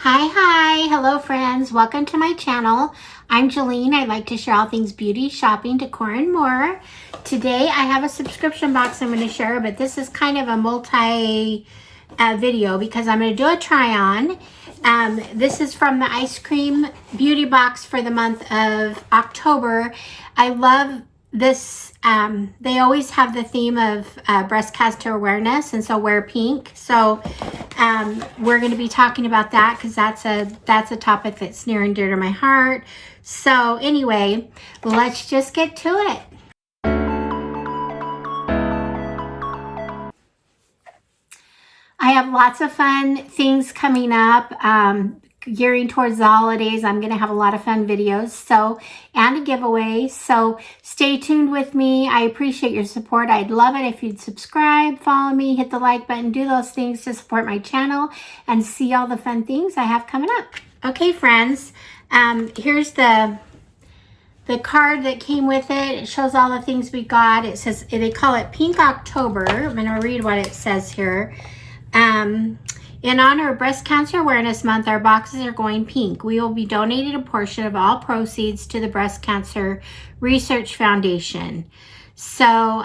Hi, hello friends, welcome to my channel. I'm Jolene. I like to share all things beauty, shopping, decor, and more. Today I have a subscription box I'm going to share, but this is kind of a multi video because I'm going to do a try on. This is from the EyeScream Beauty Box for the month of October. I love this. They always have the theme of breast cancer awareness, and so wear pink. So we're going to be talking about that because that's a topic that's near and dear to my heart. So anyway, let's just get to it. I have lots of fun things coming up. Gearing towards the holidays, I'm going to have a lot of fun videos and a giveaway. So stay tuned with me. I appreciate your support. I'd love it if you'd subscribe, follow me, hit the like button, do those things to support my channel and see all the fun things I have coming up. Okay, friends, here's the card that came with it. It shows all the things we got. It says, they call it Pink October. I'm going to read what it says here. In honor of Breast Cancer Awareness Month, our boxes are going pink. We will be donating a portion of all proceeds to the Breast Cancer Research Foundation. So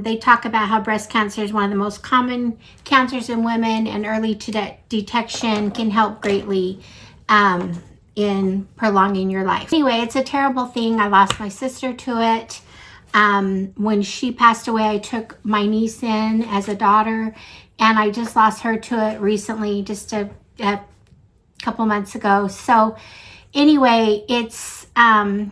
they talk about how breast cancer is one of the most common cancers in women, and early detection can help greatly in prolonging your life. Anyway, it's a terrible thing. I lost my sister to it. When she passed away, I took my niece in as a daughter, and I just lost her to it recently, just a couple months ago. So anyway, it's something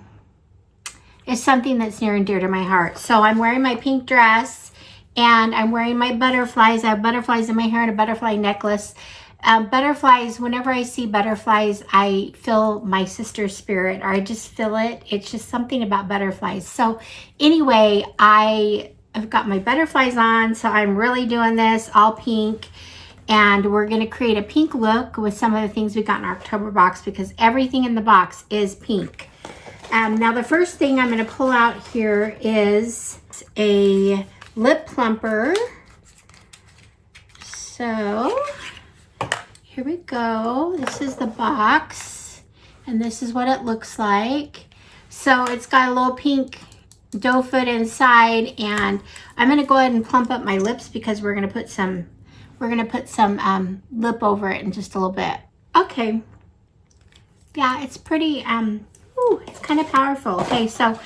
that's near and dear to my heart. So I'm wearing my pink dress, and I'm wearing my butterflies. I have butterflies in my hair and a butterfly necklace. Butterflies, whenever I see butterflies, I feel my sister's spirit, or I just feel it. It's just something about butterflies. So anyway, I've got my butterflies on, so I'm really doing this all pink, and we're going to create a pink look with some of the things we got in our October box because everything in the box is pink. Now the first thing I'm going to pull out here is a lip plumper. So here we go. This is the box, and this is what it looks like. So it's got a little pink doe foot inside, and I'm going to go ahead and plump up my lips because we're going to put some lip over it in just a little bit. Okay. Yeah, it's pretty it's kind of powerful. Okay, so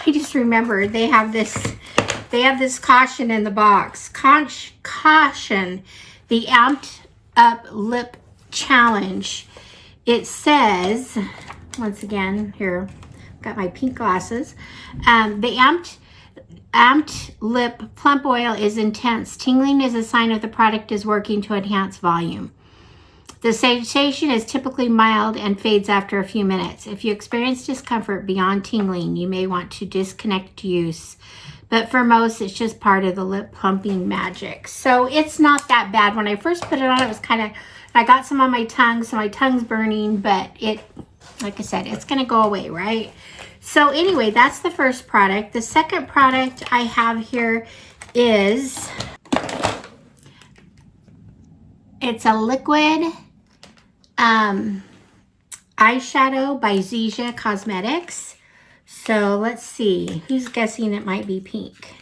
I just remembered they have this caution in the box. Caution, the Amped Up Lip Challenge. It says, once again, here, got my pink glasses. The amped lip plump oil is intense. Tingling is a sign of the product is working to enhance volume. The sensation is typically mild and fades after a few minutes. If you experience discomfort beyond tingling, you may want to disconnect use. But for most, it's just part of the lip plumping magic. So it's not that bad. When I first put it on, it was kind of, I got some on my tongue, so my tongue's burning, but it, like I said, it's going to go away, right? So anyway, that's the first product. The second product I have here is, it's a liquid eyeshadow by Zizia Cosmetics. So let's see, who's guessing it might be pink?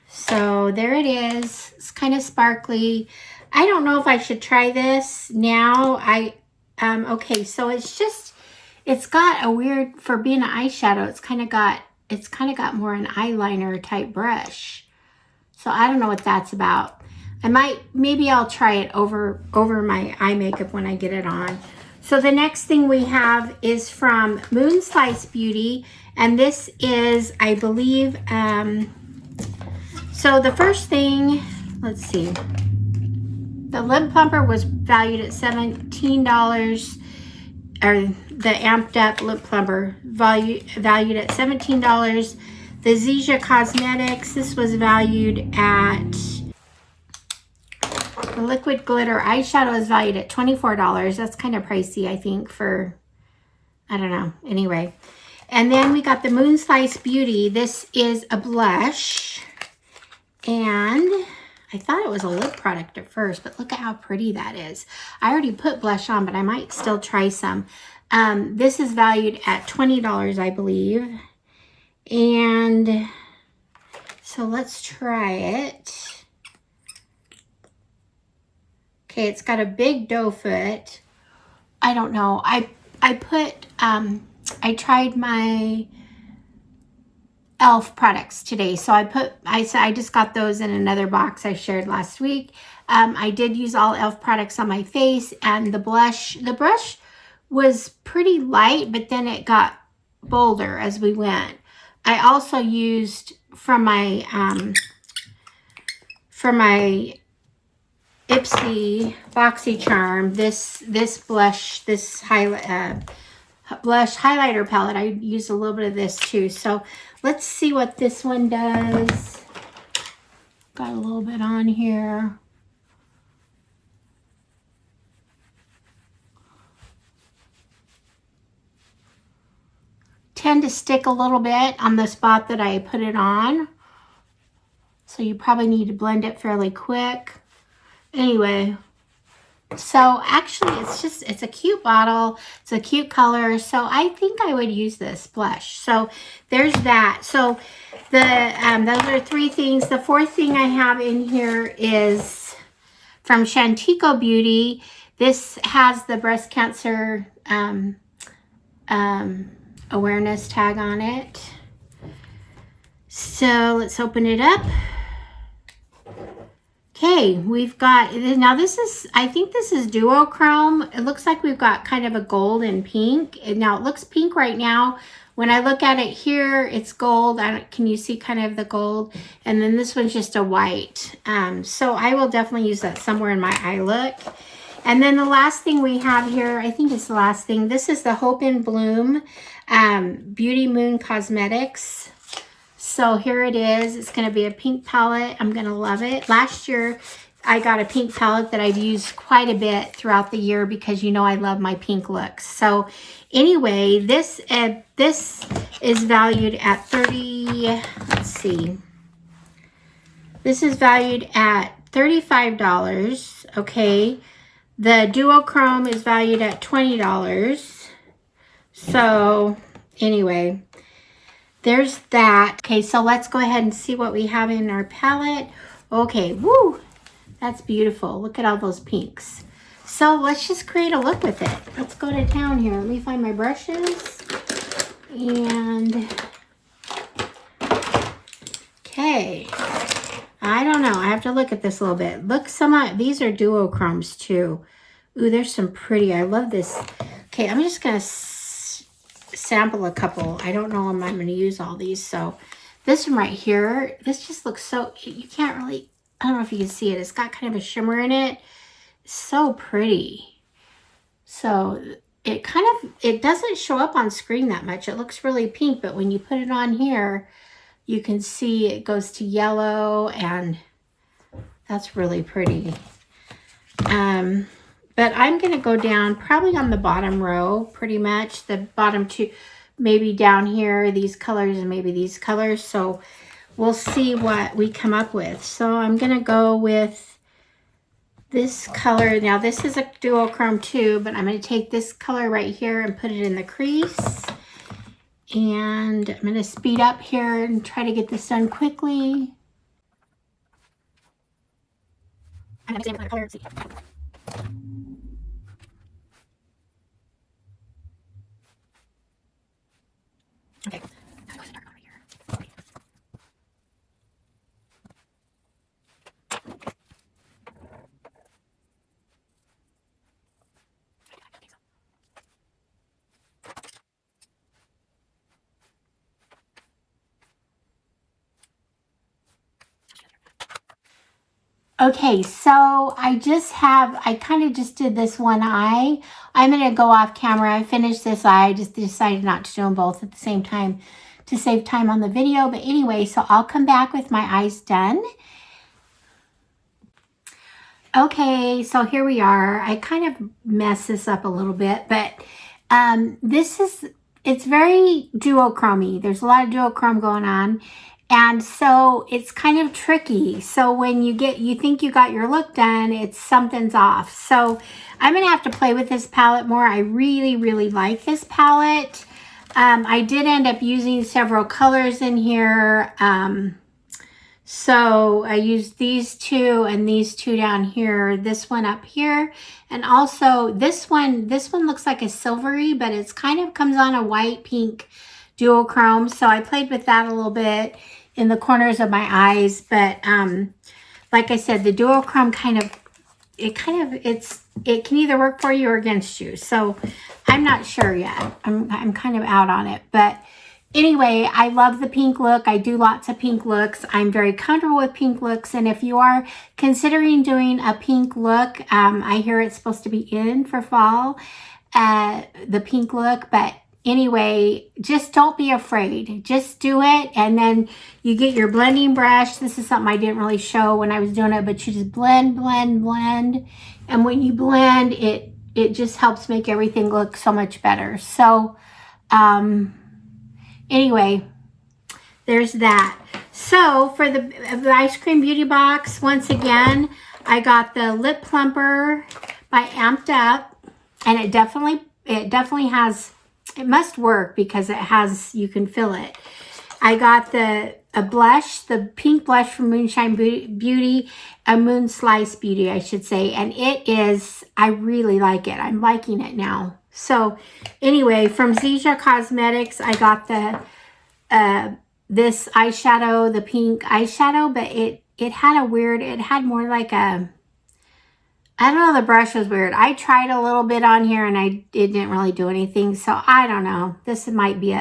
So there it is. It's kind of sparkly. I don't know if I should try this now. Okay, so it's got a weird, for being an eyeshadow, it's kind of got more an eyeliner type brush. So I don't know what that's about. Maybe I'll try it over my eye makeup when I get it on. So the next thing we have is from Moonslice Beauty, and this is, I believe, so the first thing, let's see, the lip plumper was valued at $17, or the Amped Up Lip Plumper valued at $17. The Zizia Cosmetics, this was valued at, the liquid glitter eyeshadow is valued at $24. That's kind of pricey, I think, for, I don't know. Anyway. And then we got the Moonslice Beauty. This is a blush. And I thought it was a lip product at first, but look at how pretty that is. I already put blush on, but I might still try some. This is valued at $20, I believe. And so let's try it. Okay, it's got a big doe foot. I don't know. I tried my e.l.f. products today. So I just got those in another box I shared last week. I did use all e.l.f. products on my face, and the brush was pretty light, but then it got bolder as we went. I also used from my Ipsy BoxyCharm this blush, this blush highlighter palette. I used a little bit of this too. So let's see what this one does. Got a little bit on here. Tend to stick a little bit on the spot that I put it on. So you probably need to blend it fairly quick. Anyway, so actually it's a cute bottle. It's a cute color. So I think I would use this blush. So there's that. So those are 3 things. The 4th thing I have in here is from Shantico Beauty. This has the breast cancer awareness tag on it. So let's open it up. Okay, we've got, now this is, I think this is duochrome. It looks like we've got kind of a gold and pink. And now it looks pink right now. When I look at it here, it's gold. Can you see kind of the gold? And then this one's just a white. So I will definitely use that somewhere in my eye look. And then the last thing we have here, I think it's the last thing. This is the Hope in Bloom Beauty Moon Cosmetics. So here it is. It's going to be a pink palette. I'm going to love it. Last year, I got a pink palette that I've used quite a bit throughout the year because you know I love my pink looks. So anyway, this is valued at let's see. This is valued at $35. Okay. The duochrome is valued at $20. So anyway, there's that. Okay, so let's go ahead and see what we have in our palette. Okay, woo, that's beautiful. Look at all those pinks. So let's just create a look with it. Let's go to town here. Let me find my brushes. And, okay. I don't know. I have to look at this a little bit. Look, these are duochromes too. Ooh, there's some pretty. I love this. Okay, I'm just going to sample a couple. I don't know if I'm going to use all these. So this one right here, this just looks so, you can't really, I don't know if you can see it. It's got kind of a shimmer in it. It's so pretty. So it doesn't show up on screen that much. It looks really pink, but when you put it on here, you can see it goes to yellow, and that's really pretty. But I'm going to go down probably on the bottom row, pretty much. The bottom 2, maybe down here, these colors and maybe these colors. So we'll see what we come up with. So I'm going to go with this color. Now this is a duochrome too, but I'm going to take this color right here and put it in the crease. And I'm going to speed up here and try to get this done quickly. I'm going to sample color. See. Okay. Okay, so I kind of just did this one eye. I'm going to go off camera. I finished this eye. I just decided not to do them both at the same time to save time on the video. But anyway, so I'll come back with my eyes done. Okay, so here we are. I kind of messed this up a little bit, but it's very duochrome-y. There's a lot of duochrome going on. And so it's kind of tricky. So when you think you got your look done, it's something's off. So I'm going to have to play with this palette more. I really, really like this palette. I did end up using several colors in here. So I used these two and these two down here, this one up here, and also this one looks like a silvery, but it's kind of comes on a white pink duochrome. So I played with that a little bit in the corners of my eyes, but like I said, the duochrome it can either work for you or against you. So I'm not sure yet. I'm kind of out on it, but anyway, I love the pink look. I do lots of pink looks. I'm very comfortable with pink looks. And if you are considering doing a pink look, I hear it's supposed to be in for fall, the pink look. But anyway, just don't be afraid. Just do it. And then you get your blending brush. This is something I didn't really show when I was doing it, but you just blend, blend, blend. And when you blend, it just helps make everything look so much better. So, anyway, there's that. So for the EyeScream Beauty Box, once again, I got the Lip Plumper by Amped Up, and it definitely has, it must work because it has, you can feel it. I got a blush, the pink blush from Moonshine Beauty, a Moon Slice Beauty, I should say, and it is, I really like it. I'm liking it now. So anyway, from Zija Cosmetics, I got this eyeshadow, the pink eyeshadow, but it had a weird, it had more like a, I don't know, the brush was weird. I tried a little bit on here and it didn't really do anything. So I don't know. This might be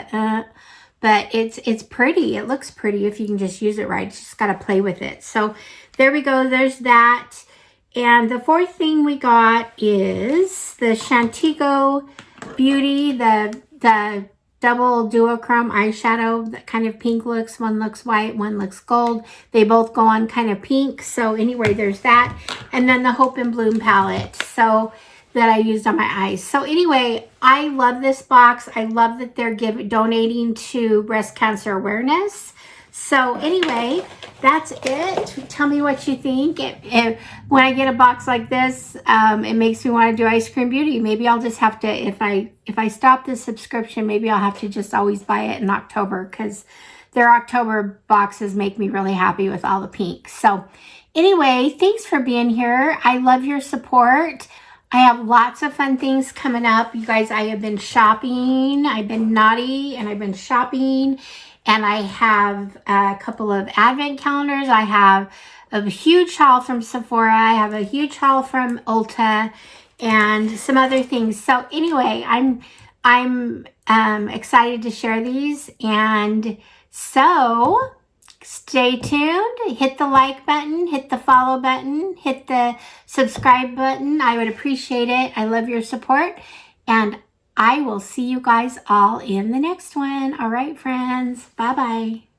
but it's pretty. It looks pretty if you can just use it right. You just got to play with it. So there we go. There's that. And the fourth thing we got is the Shantigo Beauty, the double duochrome eyeshadow, that kind of pink looks. One looks white, one looks gold. They both go on kind of pink. So anyway, there's that. And then the Hope and Bloom palette. So that I used on my eyes. So anyway, I love this box. I love that they're donating to breast cancer awareness. So anyway, that's it. Tell me what you think. When I get a box like this, it makes me want to do EyeScream Beauty. Maybe I'll just have to, if I stop the subscription, maybe I'll have to just always buy it in October, because their October boxes make me really happy with all the pink. So anyway, thanks for being here. I love your support. I have lots of fun things coming up. You guys, I have been shopping. I've been naughty and I've been shopping. And I have a couple of advent calendars. I have a huge haul from Sephora. I have a huge haul from Ulta and some other things. So anyway, I'm excited to share these. And so stay tuned. Hit the like button, hit the follow button, hit the subscribe button. I would appreciate it. I love your support. And I will see you guys all in the next one. All right, friends. Bye-bye.